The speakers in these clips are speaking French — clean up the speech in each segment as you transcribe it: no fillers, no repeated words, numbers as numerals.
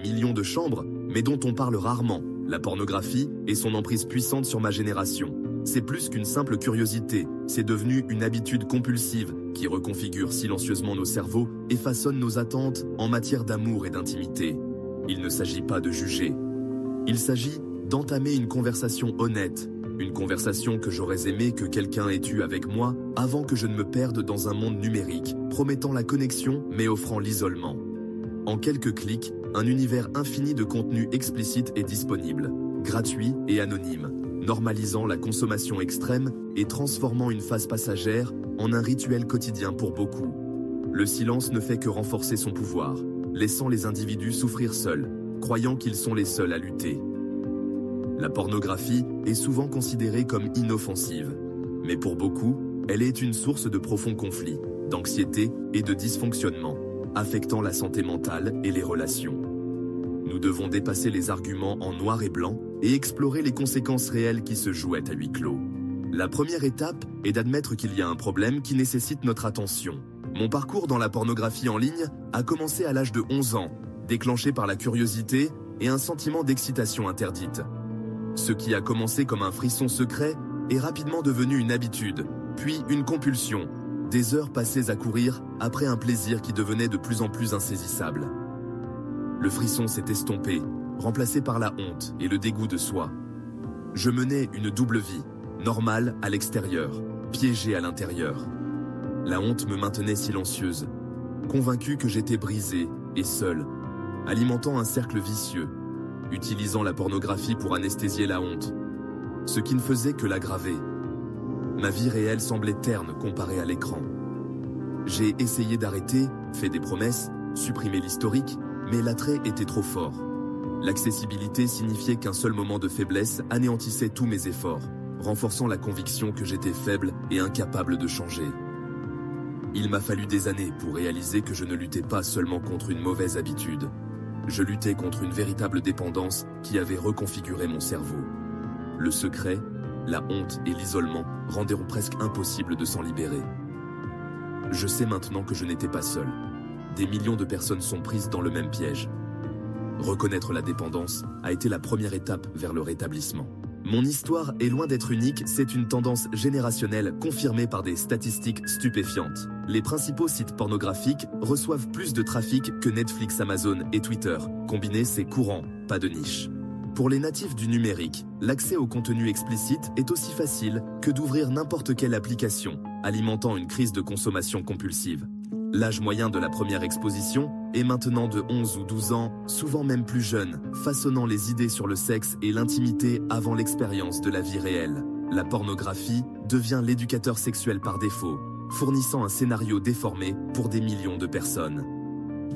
Millions de chambres, mais dont on parle rarement, la pornographie et son emprise puissante sur ma génération. C'est plus qu'une simple curiosité, c'est devenu une habitude compulsive qui reconfigure silencieusement nos cerveaux et façonne nos attentes en matière d'amour et d'intimité. Il ne s'agit pas de juger. Il s'agit d'entamer une conversation honnête, une conversation que j'aurais aimé que quelqu'un ait eue avec moi avant que je ne me perde dans un monde numérique, promettant la connexion mais offrant l'isolement. En quelques clics, un univers infini de contenu explicite est disponible, gratuit et anonyme, normalisant la consommation extrême et transformant une phase passagère en un rituel quotidien pour beaucoup. Le silence ne fait que renforcer son pouvoir, laissant les individus souffrir seuls, croyant qu'ils sont les seuls à lutter. La pornographie est souvent considérée comme inoffensive, mais pour beaucoup, elle est une source de profonds conflits, d'anxiété et de dysfonctionnement, affectant la santé mentale et les relations. Nous devons dépasser les arguments en noir et blanc et explorer les conséquences réelles qui se jouent à huis clos. La première étape est d'admettre qu'il y a un problème qui nécessite notre attention. Mon parcours dans la pornographie en ligne a commencé à l'âge de 11 ans, déclenché par la curiosité et un sentiment d'excitation interdite. Ce qui a commencé comme un frisson secret est rapidement devenu une habitude, puis une compulsion, des heures passées à courir après un plaisir qui devenait de plus en plus insaisissable. Le frisson s'est estompé, remplacé par la honte et le dégoût de soi. Je menais une double vie, normale à l'extérieur, piégée à l'intérieur. La honte me maintenait silencieuse, convaincue que j'étais brisée et seule, alimentant un cercle vicieux, utilisant la pornographie pour anesthésier la honte, ce qui ne faisait que l'aggraver. Ma vie réelle semblait terne comparée à l'écran. J'ai essayé d'arrêter, fait des promesses, supprimé l'historique, mais l'attrait était trop fort. L'accessibilité signifiait qu'un seul moment de faiblesse anéantissait tous mes efforts, renforçant la conviction que j'étais faible et incapable de changer. Il m'a fallu des années pour réaliser que je ne luttais pas seulement contre une mauvaise habitude. Je luttais contre une véritable dépendance qui avait reconfiguré mon cerveau. Le secret, la honte et l'isolement rendirent presque impossible de s'en libérer. Je sais maintenant que je n'étais pas seul. Des millions de personnes sont prises dans le même piège. Reconnaître la dépendance a été la première étape vers le rétablissement. Mon histoire est loin d'être unique, c'est une tendance générationnelle confirmée par des statistiques stupéfiantes. Les principaux sites pornographiques reçoivent plus de trafic que Netflix, Amazon et Twitter. Combinés, c'est courant, pas de niche. Pour les natifs du numérique, l'accès au contenu explicite est aussi facile que d'ouvrir n'importe quelle application, alimentant une crise de consommation compulsive. L'âge moyen de la première exposition est maintenant de 11 ou 12 ans, souvent même plus jeune, façonnant les idées sur le sexe et l'intimité avant l'expérience de la vie réelle. La pornographie devient l'éducateur sexuel par défaut, fournissant un scénario déformé pour des millions de personnes.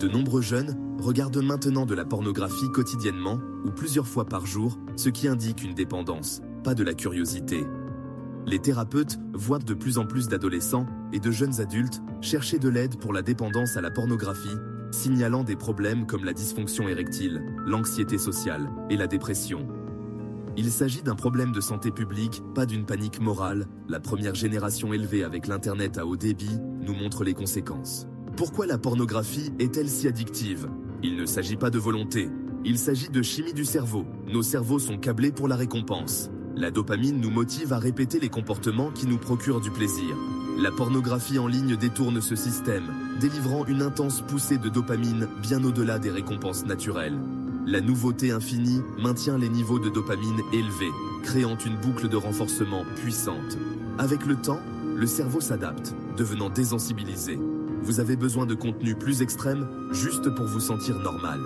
De nombreux jeunes regardent maintenant de la pornographie quotidiennement ou plusieurs fois par jour, ce qui indique une dépendance, pas de la curiosité. Les thérapeutes voient de plus en plus d'adolescents et de jeunes adultes chercher de l'aide pour la dépendance à la pornographie, signalant des problèmes comme la dysfonction érectile, l'anxiété sociale et la dépression. Il s'agit d'un problème de santé publique, pas d'une panique morale. La première génération élevée avec l'Internet à haut débit nous montre les conséquences. Pourquoi la pornographie est-elle si addictive? Il ne s'agit pas de volonté, il s'agit de chimie du cerveau. Nos cerveaux sont câblés pour la récompense. La dopamine nous motive à répéter les comportements qui nous procurent du plaisir. La pornographie en ligne détourne ce système, délivrant une intense poussée de dopamine bien au-delà des récompenses naturelles. La nouveauté infinie maintient les niveaux de dopamine élevés, créant une boucle de renforcement puissante. Avec le temps, le cerveau s'adapte, devenant désensibilisé. Vous avez besoin de contenu plus extrême juste pour vous sentir normal.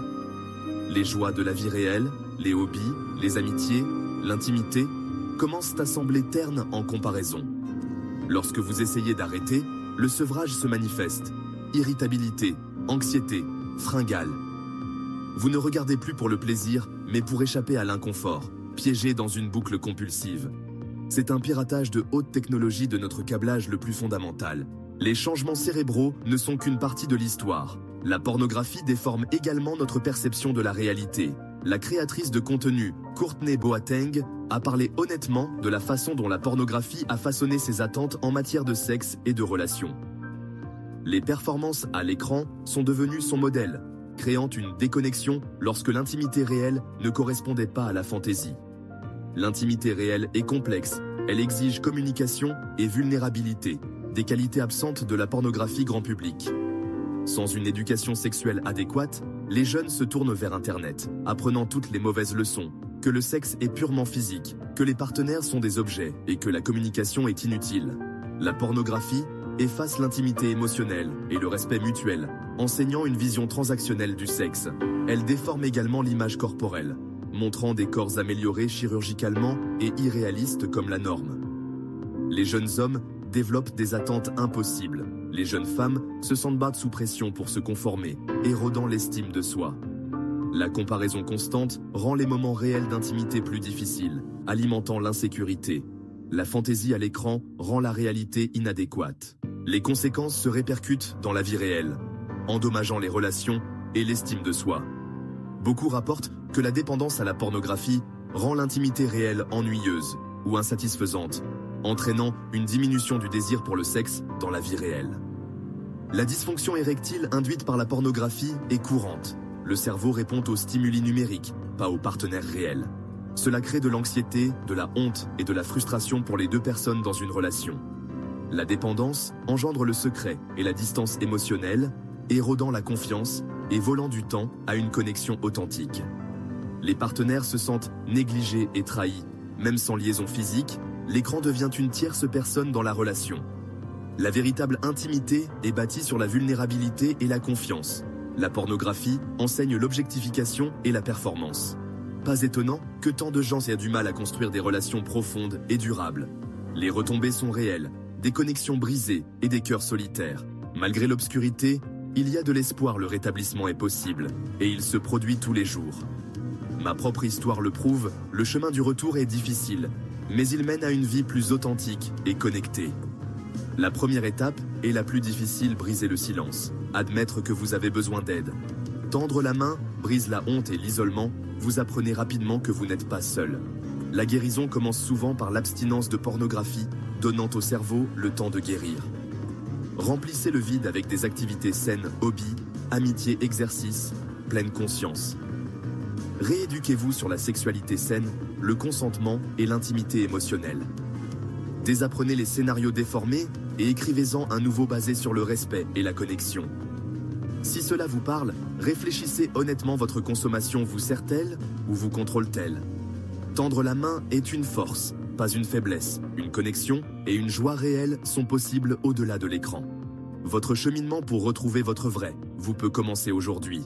Les joies de la vie réelle, les hobbies, les amitiés, l'intimité commencent à sembler ternes en comparaison. Lorsque vous essayez d'arrêter, le sevrage se manifeste. Irritabilité, anxiété, fringale. Vous ne regardez plus pour le plaisir, mais pour échapper à l'inconfort, piégé dans une boucle compulsive. C'est un piratage de haute technologie de notre câblage le plus fondamental. Les changements cérébraux ne sont qu'une partie de l'histoire. La pornographie déforme également notre perception de la réalité. La créatrice de contenu, Courtney Boateng, a parlé honnêtement de la façon dont la pornographie a façonné ses attentes en matière de sexe et de relations. Les performances à l'écran sont devenues son modèle. créant une déconnexion lorsque l'intimité réelle ne correspondait pas à la fantaisie. L'intimité réelle est complexe, elle exige communication et vulnérabilité, des qualités absentes de la pornographie grand public. Sans une éducation sexuelle adéquate, les jeunes se tournent vers Internet, apprenant toutes les mauvaises leçons, que le sexe est purement physique, que les partenaires sont des objets et que la communication est inutile. La pornographie efface l'intimité émotionnelle et le respect mutuel, enseignant une vision transactionnelle du sexe. Elle déforme également l'image corporelle, montrant des corps améliorés chirurgicalement et irréalistes comme la norme. Les jeunes hommes développent des attentes impossibles. Les jeunes femmes se sentent battre sous pression pour se conformer, érodant l'estime de soi. La comparaison constante rend les moments réels d'intimité plus difficiles, alimentant l'insécurité. La fantaisie à l'écran rend la réalité inadéquate. Les conséquences se répercutent dans la vie réelle, endommageant les relations et l'estime de soi. Beaucoup rapportent que la dépendance à la pornographie rend l'intimité réelle ennuyeuse ou insatisfaisante, entraînant une diminution du désir pour le sexe dans la vie réelle. La dysfonction érectile induite par la pornographie est courante. Le cerveau répond aux stimuli numériques, pas aux partenaires réels. Cela crée de l'anxiété, de la honte et de la frustration pour les deux personnes dans une relation. La dépendance engendre le secret et la distance émotionnelle, érodant la confiance et volant du temps à une connexion authentique. Les partenaires se sentent négligés et trahis. Même sans liaison physique, l'écran devient une tierce personne dans la relation. La véritable intimité est bâtie sur la vulnérabilité et la confiance. La pornographie enseigne l'objectification et la performance. Pas étonnant que tant de gens aient du mal à construire des relations profondes et durables. Les retombées sont réelles, des connexions brisées et des cœurs solitaires. Malgré l'obscurité, il y a de l'espoir, le rétablissement est possible, et il se produit tous les jours. Ma propre histoire le prouve, le chemin du retour est difficile, mais il mène à une vie plus authentique et connectée. La première étape est la plus difficile, briser le silence, admettre que vous avez besoin d'aide. Tendre la main brise la honte et l'isolement, vous apprenez rapidement que vous n'êtes pas seul. La guérison commence souvent par l'abstinence de pornographie, donnant au cerveau le temps de guérir. Remplissez le vide avec des activités saines, hobbies, amitié, exercice, pleine conscience. Rééduquez-vous sur la sexualité saine, le consentement et l'intimité émotionnelle. Désapprenez les scénarios déformés et écrivez-en un nouveau basé sur le respect et la connexion. Si cela vous parle, réfléchissez honnêtement, votre consommation vous sert-elle ou vous contrôle-t-elle? Tendre la main est une force, pas une faiblesse. Une connexion et une joie réelle sont possibles au-delà de l'écran. Votre cheminement pour retrouver votre vrai, vous peut commencer aujourd'hui.